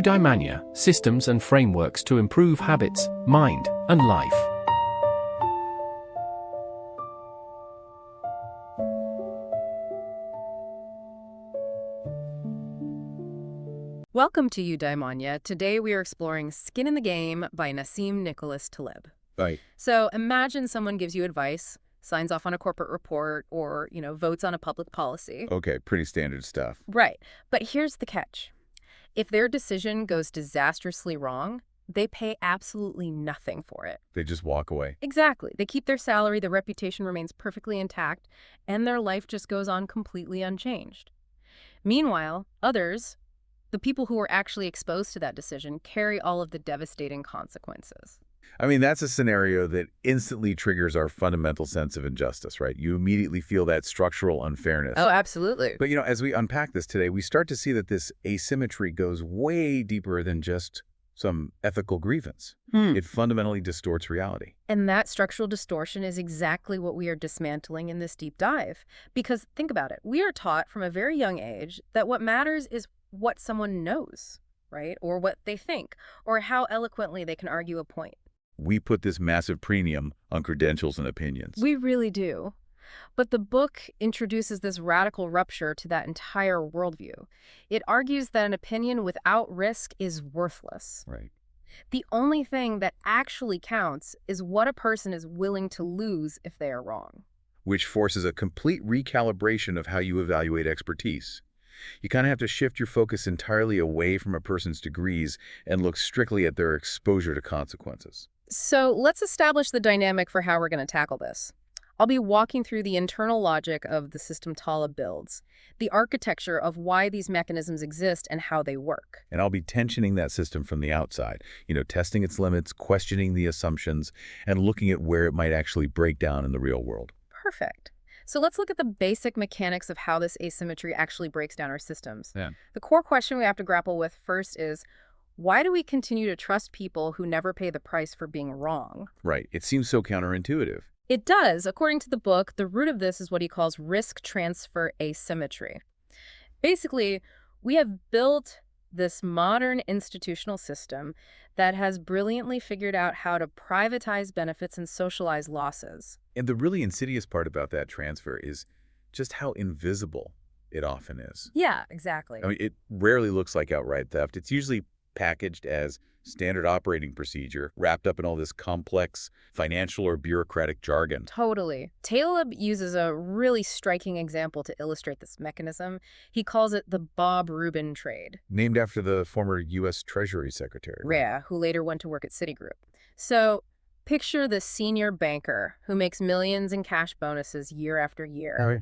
Eudaimanya, systems and frameworks to improve habits, mind, and life. Welcome to Eudaimanya. Today we are exploring Skin in the Game by Nassim Nicholas Taleb. Right. So imagine someone gives you advice, signs off on a corporate report, or, votes on a public policy. Okay, pretty standard stuff. Right. But here's the catch. If their decision goes disastrously wrong, they pay absolutely nothing for it. They just walk away. Exactly. They keep their salary, their reputation remains perfectly intact, and their life just goes on completely unchanged. Meanwhile, others, the people who were actually exposed to that decision, carry all of the devastating consequences. I mean, that's a scenario that instantly triggers our fundamental sense of injustice, right? You immediately feel that structural unfairness. Oh, absolutely. But, as we unpack this today, we start to see that this asymmetry goes way deeper than just some ethical grievance. It fundamentally distorts reality. And that structural distortion is exactly what we are dismantling in this deep dive. Because think about it. We are taught from a very young age that what matters is what someone knows, right? Or what they think, or how eloquently they can argue a point. We put this massive premium on credentials and opinions. We really do. But the book introduces this radical rupture to that entire worldview. It argues that an opinion without risk is worthless. Right. The only thing that actually counts is what a person is willing to lose if they are wrong. Which forces a complete recalibration of how you evaluate expertise. You kind of have to shift your focus entirely away from a person's degrees and look strictly at their exposure to consequences. So let's establish the dynamic for how we're going to tackle this. I'll be walking through the internal logic of the system Taleb builds, the architecture of why these mechanisms exist and how they work. And I'll be tensioning that system from the outside, testing its limits, questioning the assumptions, and looking at where it might actually break down in the real world. Perfect. So let's look at the basic mechanics of how this asymmetry actually breaks down our systems. Yeah. The core question we have to grapple with first is, why do we continue to trust people who never pay the price for being wrong? Right. It seems so counterintuitive. It does. According to the book, the root of this is what he calls risk transfer asymmetry. Basically, we have built this modern institutional system that has brilliantly figured out how to privatize benefits and socialize losses. And the really insidious part about that transfer is just how invisible it often is. Yeah, exactly. I mean, it rarely looks like outright theft. It's usually packaged as standard operating procedure, wrapped up in all this complex financial or bureaucratic jargon. Totally. Taleb uses a really striking example to illustrate this mechanism. He calls it the Bob Rubin trade. Named after the former U.S. Treasury Secretary. Yeah, who later went to work at Citigroup. So picture the senior banker who makes millions in cash bonuses year after year. Oh, yeah.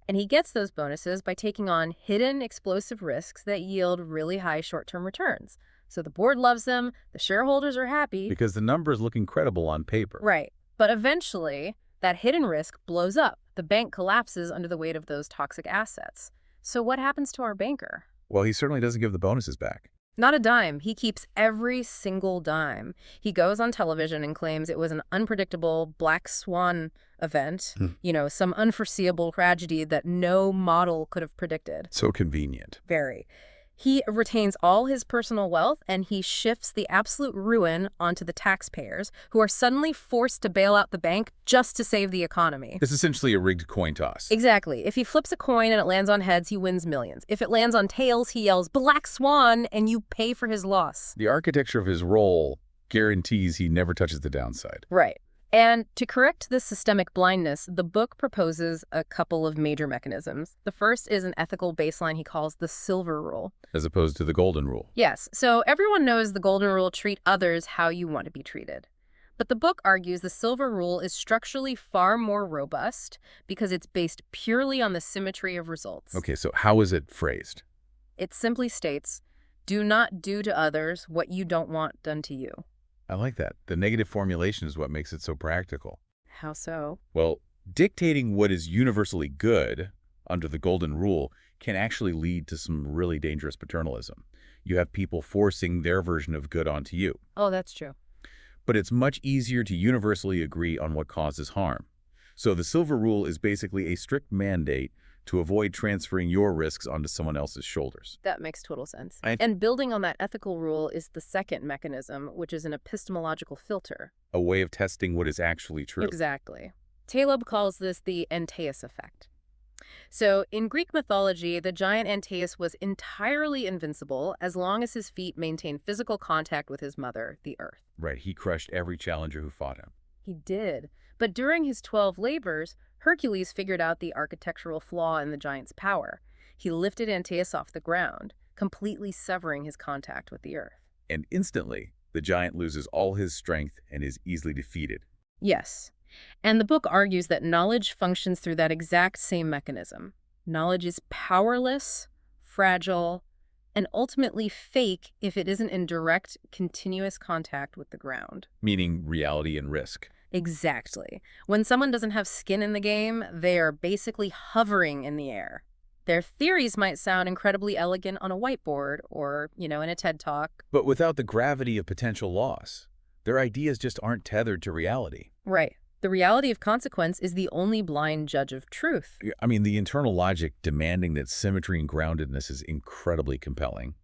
And he gets those bonuses by taking on hidden explosive risks that yield really high short-term returns. So the board loves them, the shareholders are happy. Because the numbers look incredible on paper. Right. But eventually, that hidden risk blows up. The bank collapses under the weight of those toxic assets. So what happens to our banker? Well, he certainly doesn't give the bonuses back. Not a dime. He keeps every single dime. He goes on television and claims it was an unpredictable black swan event, some unforeseeable tragedy that no model could have predicted. So convenient. Very. He retains all his personal wealth, and he shifts the absolute ruin onto the taxpayers, who are suddenly forced to bail out the bank just to save the economy. It's essentially a rigged coin toss. Exactly. If he flips a coin and it lands on heads, he wins millions. If it lands on tails, he yells, "Black Swan," and you pay for his loss. The architecture of his role guarantees he never touches the downside. Right. And to correct this systemic blindness, the book proposes a couple of major mechanisms. The first is an ethical baseline he calls the silver rule. As opposed to the golden rule. Yes, so everyone knows the golden rule: treat others how you want to be treated. But the book argues the silver rule is structurally far more robust because it's based purely on the symmetry of results. Okay, so how is it phrased? It simply states, do not do to others what you don't want done to you. I like that. The negative formulation is what makes it so practical. How so? Well, dictating what is universally good under the golden rule can actually lead to some really dangerous paternalism. You have people forcing their version of good onto you. Oh, that's true. But it's much easier to universally agree on what causes harm. So the silver rule is basically a strict mandate to avoid transferring your risks onto someone else's shoulders. That makes total sense. I- And building on that ethical rule is the second mechanism, which is an epistemological filter. A way of testing what is actually true. Exactly. Taleb calls this the Antaeus effect. So, in Greek mythology, the giant Antaeus was entirely invincible as long as his feet maintained physical contact with his mother, the earth. Right, he crushed every challenger who fought him. He did. But during his 12 labors, Hercules figured out the architectural flaw in the giant's power. He lifted Antaeus off the ground, completely severing his contact with the earth. And instantly, the giant loses all his strength and is easily defeated. Yes. And the book argues that knowledge functions through that exact same mechanism. Knowledge is powerless, fragile, and ultimately fake if it isn't in direct, continuous contact with the ground. Meaning reality and risk. Exactly. When someone doesn't have skin in the game, they are basically hovering in the air. Their theories might sound incredibly elegant on a whiteboard or, in a TED Talk. But without the gravity of potential loss, their ideas just aren't tethered to reality. Right. The reality of consequence is the only blind judge of truth. I mean, the internal logic demanding that symmetry and groundedness is incredibly compelling.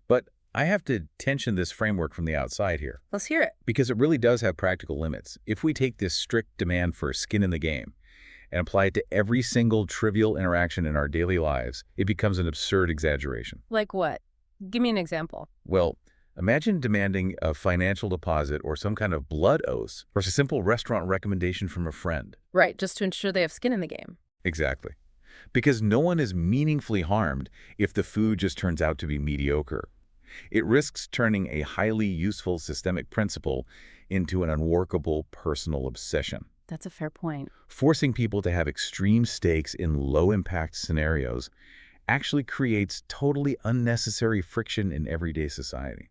But I have to tension this framework from the outside here. Let's hear it. Because it really does have practical limits. If we take this strict demand for skin in the game and apply it to every single trivial interaction in our daily lives, it becomes an absurd exaggeration. Like what? Give me an example. Well, imagine demanding a financial deposit or some kind of blood oath or a simple restaurant recommendation from a friend. Right, just to ensure they have skin in the game. Exactly. Because no one is meaningfully harmed if the food just turns out to be mediocre. It risks turning a highly useful systemic principle into an unworkable personal obsession. That's a fair point. Forcing people to have extreme stakes in low-impact scenarios actually creates totally unnecessary friction in everyday society.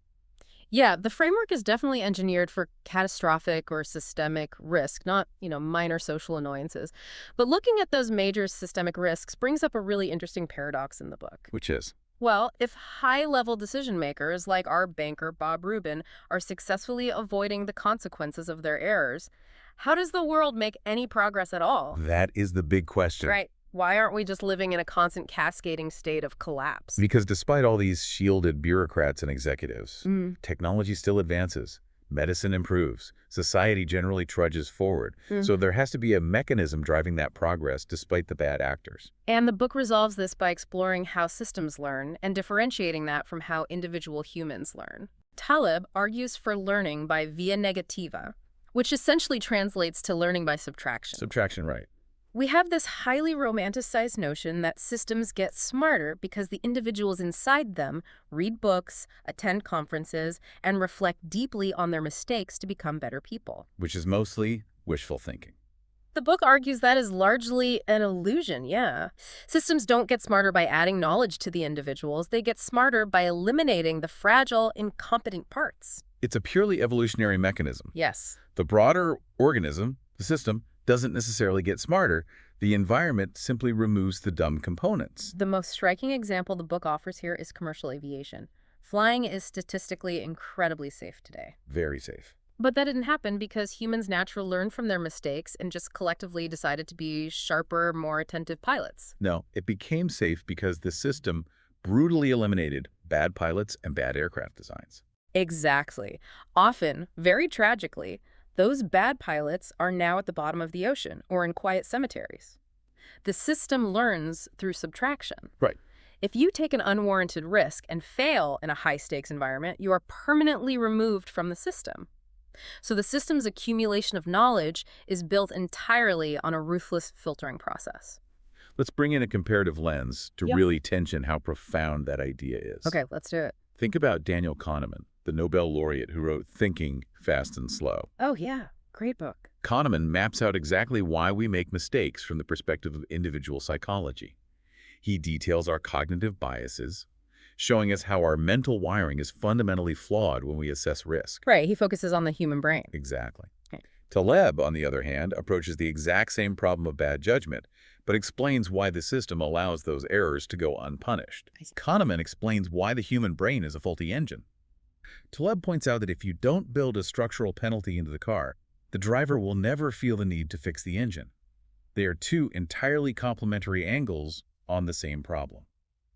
Yeah, the framework is definitely engineered for catastrophic or systemic risk, not, minor social annoyances. But looking at those major systemic risks brings up a really interesting paradox in the book. Which is? Well, if high-level decision makers, like our banker Bob Rubin, are successfully avoiding the consequences of their errors, how does the world make any progress at all? That is the big question. Right. Why aren't we just living in a constant cascading state of collapse? Because despite all these shielded bureaucrats and executives, technology still advances, medicine improves, society generally trudges forward. So there has to be a mechanism driving that progress despite the bad actors. And the book resolves this by exploring how systems learn and differentiating that from how individual humans learn. Taleb argues for learning by via negativa, which essentially translates to learning by subtraction. Subtraction, right. We have this highly romanticized notion that systems get smarter because the individuals inside them read books, attend conferences, and reflect deeply on their mistakes to become better people. Which is mostly wishful thinking. The book argues that is largely an illusion, yeah. Systems don't get smarter by adding knowledge to the individuals. They get smarter by eliminating the fragile, incompetent parts. It's a purely evolutionary mechanism. Yes. The broader organism, the system, doesn't necessarily get smarter. The environment simply removes the dumb components. The most striking example the book offers here is commercial aviation. Flying is statistically incredibly safe today. Very safe. But that didn't happen because humans naturally learned from their mistakes and just collectively decided to be sharper, more attentive pilots. No, it became safe because the system brutally eliminated bad pilots and bad aircraft designs. Exactly. Often, very tragically, those bad pilots are now at the bottom of the ocean or in quiet cemeteries. The system learns through subtraction. Right. If you take an unwarranted risk and fail in a high-stakes environment, you are permanently removed from the system. So the system's accumulation of knowledge is built entirely on a ruthless filtering process. Let's bring in a comparative lens to really tension how profound that idea is. Okay, let's do it. Think about Daniel Kahneman, the Nobel laureate who wrote Thinking, Fast and Slow. Oh, yeah. Great book. Kahneman maps out exactly why we make mistakes from the perspective of individual psychology. He details our cognitive biases, showing us how our mental wiring is fundamentally flawed when we assess risk. Right. He focuses on the human brain. Exactly. Okay. Taleb, on the other hand, approaches the exact same problem of bad judgment, but explains why the system allows those errors to go unpunished. Kahneman explains why the human brain is a faulty engine. Taleb points out that if you don't build a structural penalty into the car, the driver will never feel the need to fix the engine. They are two entirely complementary angles on the same problem.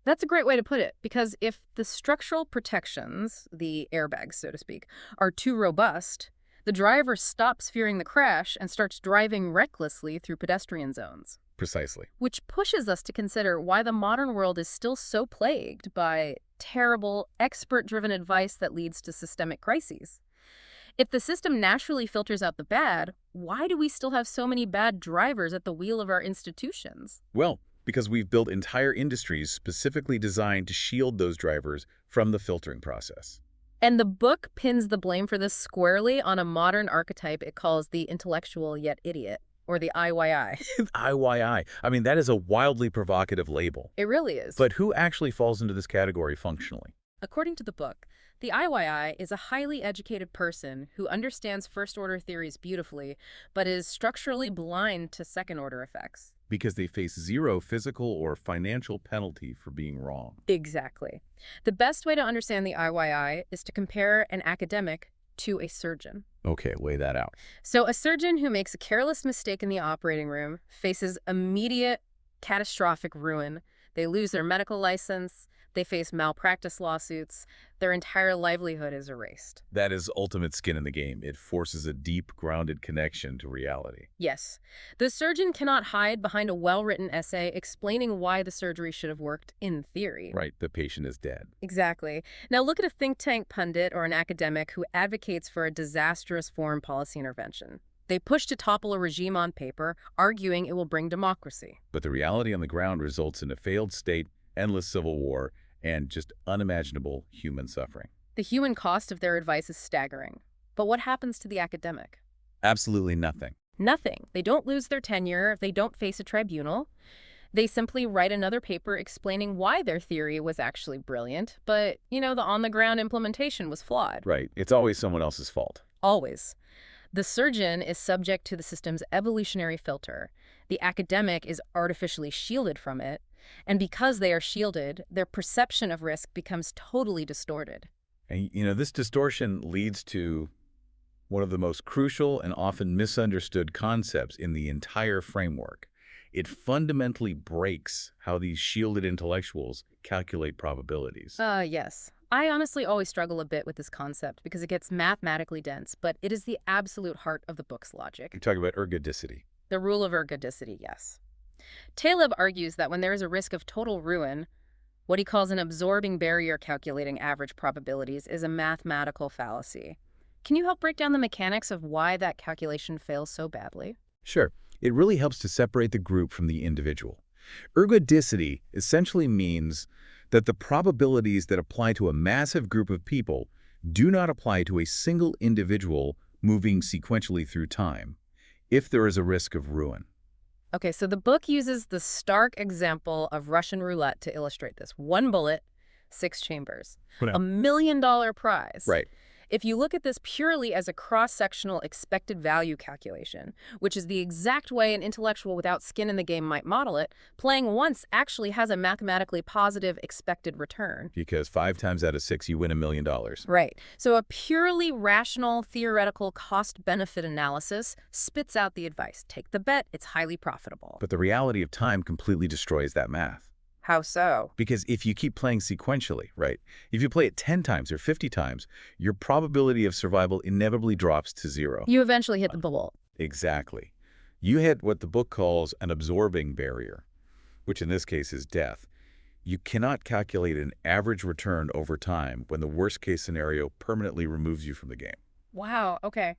That's a great way to put it, because if the structural protections, the airbags, so to speak, are too robust, the driver stops fearing the crash and starts driving recklessly through pedestrian zones. Precisely. Which pushes us to consider why the modern world is still so plagued by terrible, expert-driven advice that leads to systemic crises. If the system naturally filters out the bad, why do we still have so many bad drivers at the wheel of our institutions? Well, because we've built entire industries specifically designed to shield those drivers from the filtering process. And the book pins the blame for this squarely on a modern archetype it calls the intellectual yet idiot, or the IYI. IYI. I mean, that is a wildly provocative label. It really is. But who actually falls into this category functionally? According to the book, the IYI is a highly educated person who understands first-order theories beautifully, but is structurally blind to second-order effects. Because they face zero physical or financial penalty for being wrong. Exactly. The best way to understand the IYI is to compare an academic to a surgeon. Okay, lay that out. So a surgeon who makes a careless mistake in the operating room faces immediate catastrophic ruin. They lose their medical license. They face malpractice lawsuits. Their entire livelihood is erased. That is ultimate skin in the game. It forces a deep, grounded connection to reality. Yes. The surgeon cannot hide behind a well-written essay explaining why the surgery should have worked in theory. Right, the patient is dead. Exactly. Now look at a think tank pundit or an academic who advocates for a disastrous foreign policy intervention. They push to topple a regime on paper, arguing it will bring democracy. But the reality on the ground results in a failed state, endless civil war, and just unimaginable human suffering. The human cost of their advice is staggering. But what happens to the academic? Absolutely nothing. Nothing. They don't lose their tenure. They don't face a tribunal. They simply write another paper explaining why their theory was actually brilliant, but, the on-the-ground implementation was flawed. Right. It's always someone else's fault. Always. The surgeon is subject to the system's evolutionary filter. The academic is artificially shielded from it. And because they are shielded, their perception of risk becomes totally distorted. And, this distortion leads to one of the most crucial and often misunderstood concepts in the entire framework. It fundamentally breaks how these shielded intellectuals calculate probabilities. Yes. I honestly always struggle a bit with this concept because it gets mathematically dense, but it is the absolute heart of the book's logic. You're talking about ergodicity. The rule of ergodicity, yes. Taleb argues that when there is a risk of total ruin, what he calls an absorbing barrier calculating average probabilities is a mathematical fallacy. Can you help break down the mechanics of why that calculation fails so badly? Sure. It really helps to separate the group from the individual. Ergodicity essentially means that the probabilities that apply to a massive group of people do not apply to a single individual moving sequentially through time, if there is a risk of ruin. Okay, so the book uses the stark example of Russian roulette to illustrate this. One bullet, 6 chambers. $1 million prize. Right. If you look at this purely as a cross-sectional expected value calculation, which is the exact way an intellectual without skin in the game might model it, playing once actually has a mathematically positive expected return. Because 5 times out of 6, you win $1 million. Right. So a purely rational, theoretical cost-benefit analysis spits out the advice. Take the bet, it's highly profitable. But the reality of time completely destroys that math. How so? Because if you keep playing sequentially, right, if you play it 10 times or 50 times, your probability of survival inevitably drops to 0. You eventually hit the bubble. Exactly. You hit what the book calls an absorbing barrier, which in this case is death. You cannot calculate an average return over time when the worst-case scenario permanently removes you from the game. Wow, okay.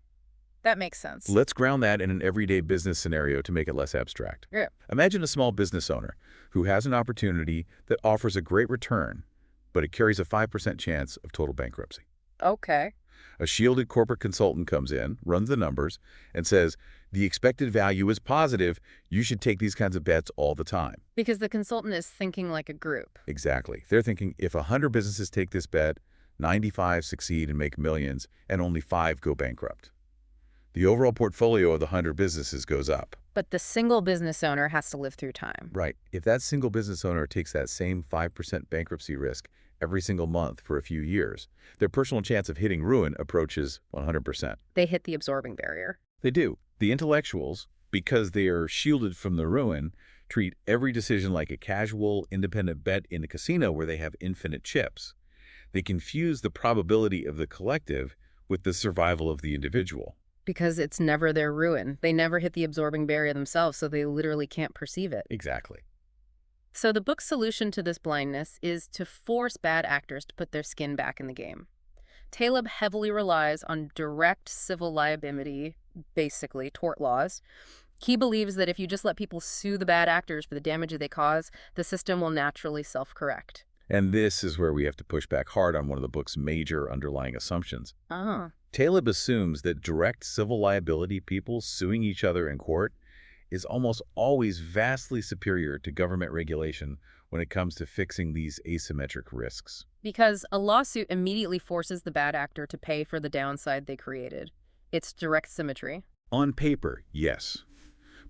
That makes sense. Let's ground that in an everyday business scenario to make it less abstract. Yeah. Imagine a small business owner who has an opportunity that offers a great return, but it carries a 5% chance of total bankruptcy. Okay. A shielded corporate consultant comes in, runs the numbers, and says, the expected value is positive. You should take these kinds of bets all the time. Because the consultant is thinking like a group. Exactly. They're thinking if 100 businesses take this bet, 95 succeed and make millions, and only 5 go bankrupt. The overall portfolio of the 100 businesses goes up. But the single business owner has to live through time. Right. If that single business owner takes that same 5% bankruptcy risk every single month for a few years, their personal chance of hitting ruin approaches 100%. They hit the absorbing barrier. They do. The intellectuals, because they are shielded from the ruin, treat every decision like a casual, independent bet in a casino where they have infinite chips. They confuse the probability of the collective with the survival of the individual. Because it's never their ruin. They never hit the absorbing barrier themselves, so they literally can't perceive it. Exactly. So the book's solution to this blindness is to force bad actors to put their skin back in the game. Taleb heavily relies on direct civil liability, basically tort laws. He believes that if you just let people sue the bad actors for the damage they cause, the system will naturally self-correct. And this is where we have to push back hard on one of the book's major underlying assumptions. Taleb assumes that direct civil liability people suing each other in court is almost always vastly superior to government regulation when it comes to fixing these asymmetric risks. Because a lawsuit immediately forces the bad actor to pay for the downside they created. It's direct symmetry. On paper, yes.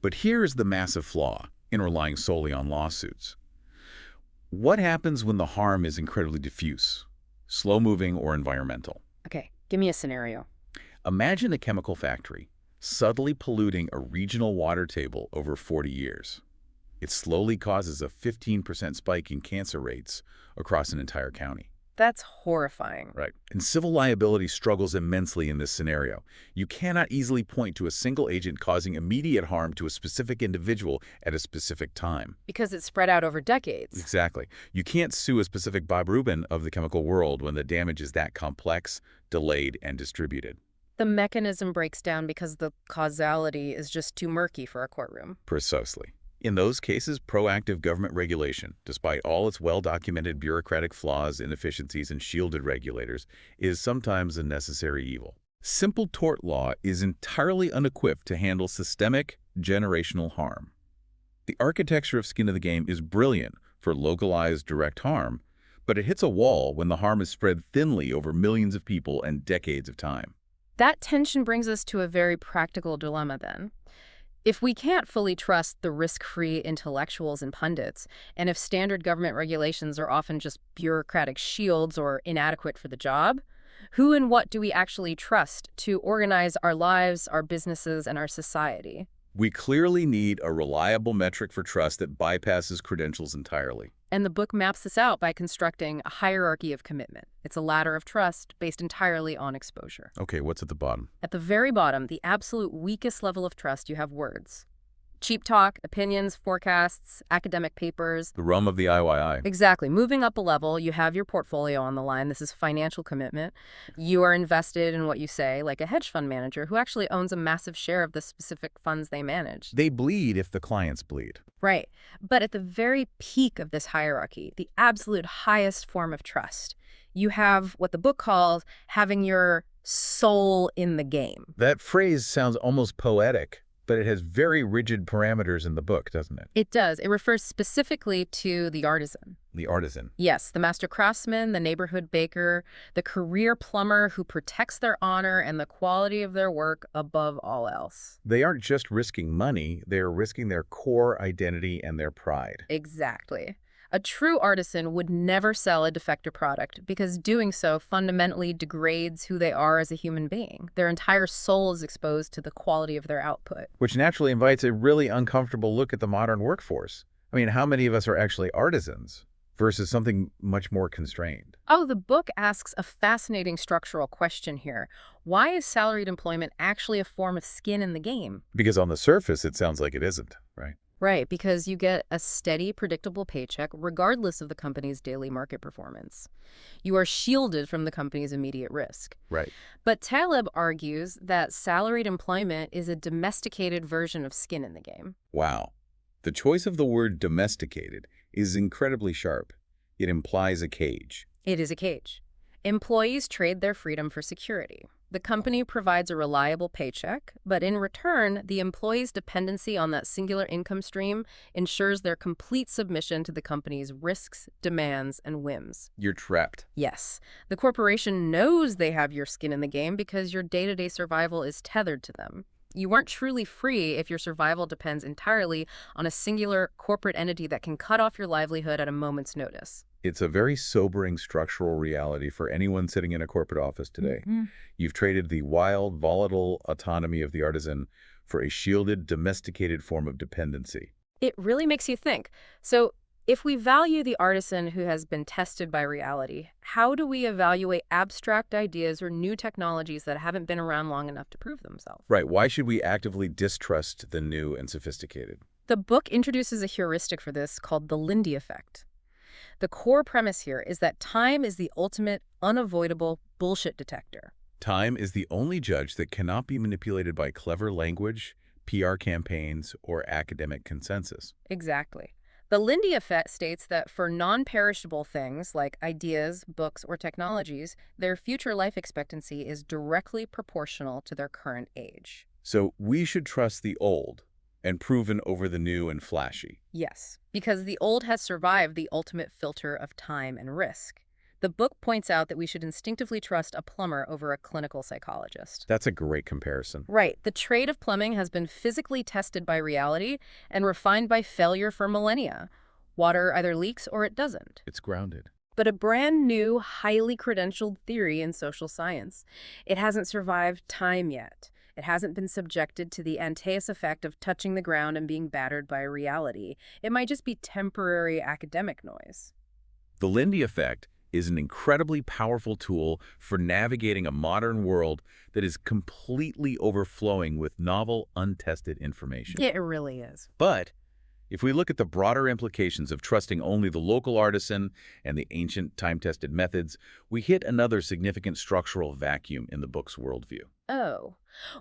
But here's the massive flaw in relying solely on lawsuits. What happens when the harm is incredibly diffuse, slow-moving, or environmental? Okay, give me a scenario. Imagine a chemical factory subtly polluting a regional water table over 40 years. It slowly causes a 15% spike in cancer rates across an entire county. That's horrifying. Right. And civil liability struggles immensely in this scenario. You cannot easily point to a single agent causing immediate harm to a specific individual at a specific time. Because it's spread out over decades. Exactly. You can't sue a specific Bob Rubin of the chemical world when the damage is that complex, delayed, and distributed. The mechanism breaks down because the causality is just too murky for a courtroom. Precisely. In those cases, proactive government regulation, despite all its well-documented bureaucratic flaws, inefficiencies, and shielded regulators, is sometimes a necessary evil. Simple tort law is entirely unequipped to handle systemic, generational harm. The architecture of skin in the game is brilliant for localized direct harm, but it hits a wall when the harm is spread thinly over millions of people and decades of time. That tension brings us to a very practical dilemma then. If we can't fully trust the risk-free intellectuals and pundits, and if standard government regulations are often just bureaucratic shields or inadequate for the job, who and what do we actually trust to organize our lives, our businesses, and our society? We clearly need a reliable metric for trust that bypasses credentials entirely. And the book maps this out by constructing a hierarchy of commitment. It's a ladder of trust based entirely on exposure. Okay, what's at the bottom? At the very bottom, the absolute weakest level of trust, you have words. Cheap talk, opinions, forecasts, academic papers. The realm of the IYI. Exactly. Moving up a level, you have your portfolio on the line. This is financial commitment. You are invested in what you say, like a hedge fund manager who actually owns a massive share of the specific funds they manage. They bleed if the clients bleed. Right. But at the very peak of this hierarchy, the absolute highest form of trust, you have what the book calls having your soul in the game. That phrase sounds almost poetic, but it has very rigid parameters in the book, doesn't it? It does. It refers specifically to the artisan. The artisan. Yes, the master craftsman, the neighborhood baker, the career plumber who protects their honor and the quality of their work above all else. They aren't just risking money, they're risking their core identity and their pride. Exactly. A true artisan would never sell a defective product because doing so fundamentally degrades who they are as a human being. Their entire soul is exposed to the quality of their output. Which naturally invites a really uncomfortable look at the modern workforce. I mean, how many of us are actually artisans versus something much more constrained? Oh, the book asks a fascinating structural question here. Why is salaried employment actually a form of skin in the game? Because on the surface, it sounds like it isn't, right? Right, because you get a steady, predictable paycheck regardless of the company's daily market performance. You are shielded from the company's immediate risk. Right. But Taleb argues that salaried employment is a domesticated version of skin in the game. Wow. The choice of the word domesticated is incredibly sharp. It implies a cage. It is a cage. Employees trade their freedom for security. The company provides a reliable paycheck, but in return, the employee's dependency on that singular income stream ensures their complete submission to the company's risks, demands, and whims. You're trapped. Yes. The corporation knows they have your skin in the game because your day-to-day survival is tethered to them. You aren't truly free if your survival depends entirely on a singular corporate entity that can cut off your livelihood at a moment's notice. It's a very sobering structural reality for anyone sitting in a corporate office today. You've traded the wild, volatile autonomy of the artisan for a shielded, domesticated form of dependency. It really makes you think. So, if we value the artisan who has been tested by reality, how do we evaluate abstract ideas or new technologies that haven't been around long enough to prove themselves? Right. Why should we actively distrust the new and sophisticated? The book introduces a heuristic for this called the Lindy effect. The core premise here is that time is the ultimate, unavoidable bullshit detector. Time is the only judge that cannot be manipulated by clever language, PR campaigns, or academic consensus. Exactly. The Lindy effect states that for non-perishable things like ideas, books, or technologies, their future life expectancy is directly proportional to their current age. So we should trust the old and proven over the new and flashy. Yes, because the old has survived the ultimate filter of time and risk. The book points out that we should instinctively trust a plumber over a clinical psychologist. That's a great comparison. Right. The trade of plumbing has been physically tested by reality and refined by failure for millennia. Water either leaks or it doesn't. It's grounded. But a brand new, highly credentialed theory in social science, it hasn't survived time yet. It hasn't been subjected to the Antaeus effect of touching the ground and being battered by reality. It might just be temporary academic noise. The Lindy effect is an incredibly powerful tool for navigating a modern world that is completely overflowing with novel, untested information. Yeah, it really is. But if we look at the broader implications of trusting only the local artisan and the ancient time-tested methods, we hit another significant structural vacuum in the book's worldview. Oh,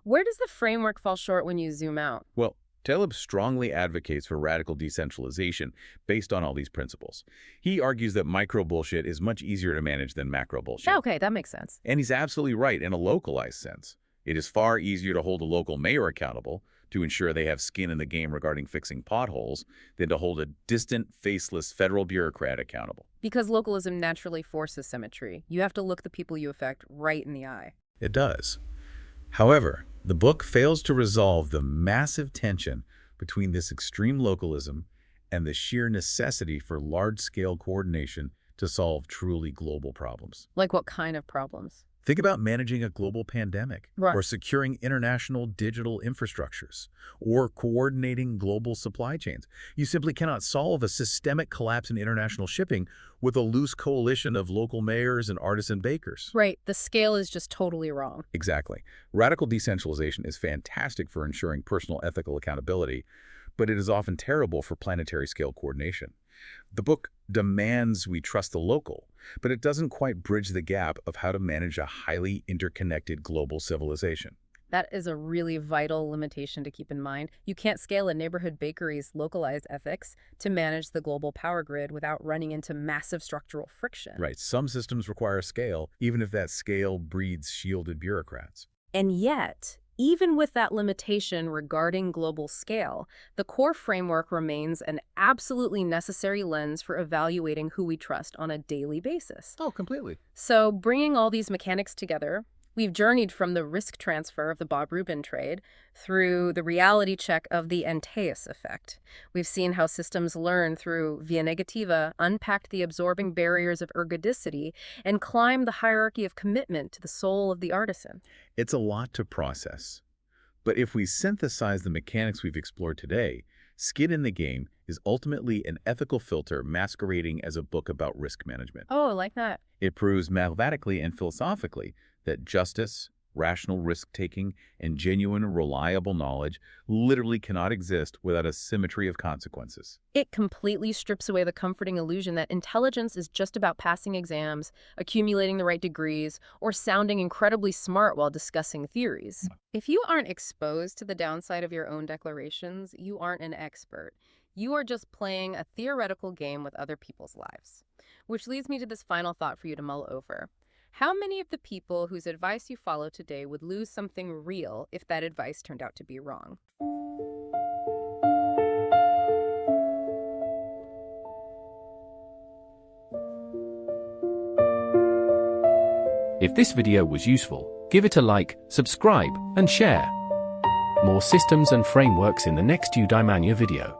where does the framework fall short when you zoom out? Well, Taleb strongly advocates for radical decentralization based on all these principles. He argues that micro-bullshit is much easier to manage than macro-bullshit. Okay, that makes sense. And he's absolutely right in a localized sense. It is far easier to hold a local mayor accountable to ensure they have skin in the game regarding fixing potholes than to hold a distant, faceless federal bureaucrat accountable. Because localism naturally forces symmetry. You have to look the people you affect right in the eye. It does. However, the book fails to resolve the massive tension between this extreme localism and the sheer necessity for large-scale coordination to solve truly global problems. Like what kind of problems? Think about managing a global pandemic, Right. or securing international digital infrastructures, or coordinating global supply chains. You simply cannot solve a systemic collapse in international shipping with a loose coalition of local mayors and artisan bakers. Right, the scale is just totally wrong. Exactly. Radical decentralization is fantastic for ensuring personal ethical accountability, but it is often terrible for planetary scale coordination. The book demands we trust the local, but it doesn't quite bridge the gap of how to manage a highly interconnected global civilization. That is a really vital limitation to keep in mind. You can't scale a neighborhood bakery's localized ethics to manage the global power grid without running into massive structural friction. Right. Some systems require scale, even if that scale breeds shielded bureaucrats. And yet, even with that limitation regarding global scale, the core framework remains an absolutely necessary lens for evaluating who we trust on a daily basis. Oh, completely. So, bringing all these mechanics together, we've journeyed from the risk transfer of the Bob Rubin trade through the reality check of the Antaeus effect. We've seen how systems learn through via Negativa, unpacked the absorbing barriers of ergodicity, and climb the hierarchy of commitment to the soul of the artisan. It's a lot to process. But if we synthesize the mechanics we've explored today, Skin in the Game is ultimately an ethical filter masquerading as a book about risk management. Oh, I like that. It proves mathematically and philosophically that justice, rational risk-taking, and genuine, reliable knowledge literally cannot exist without a symmetry of consequences. It completely strips away the comforting illusion that intelligence is just about passing exams, accumulating the right degrees, or sounding incredibly smart while discussing theories. If you aren't exposed to the downside of your own declarations, you aren't an expert. You are just playing a theoretical game with other people's lives. Which leads me to this final thought for you to mull over. How many of the people whose advice you follow today would lose something real if that advice turned out to be wrong? If this video was useful, give it a like, subscribe, and share. More systems and frameworks in the next Eudaimanya video.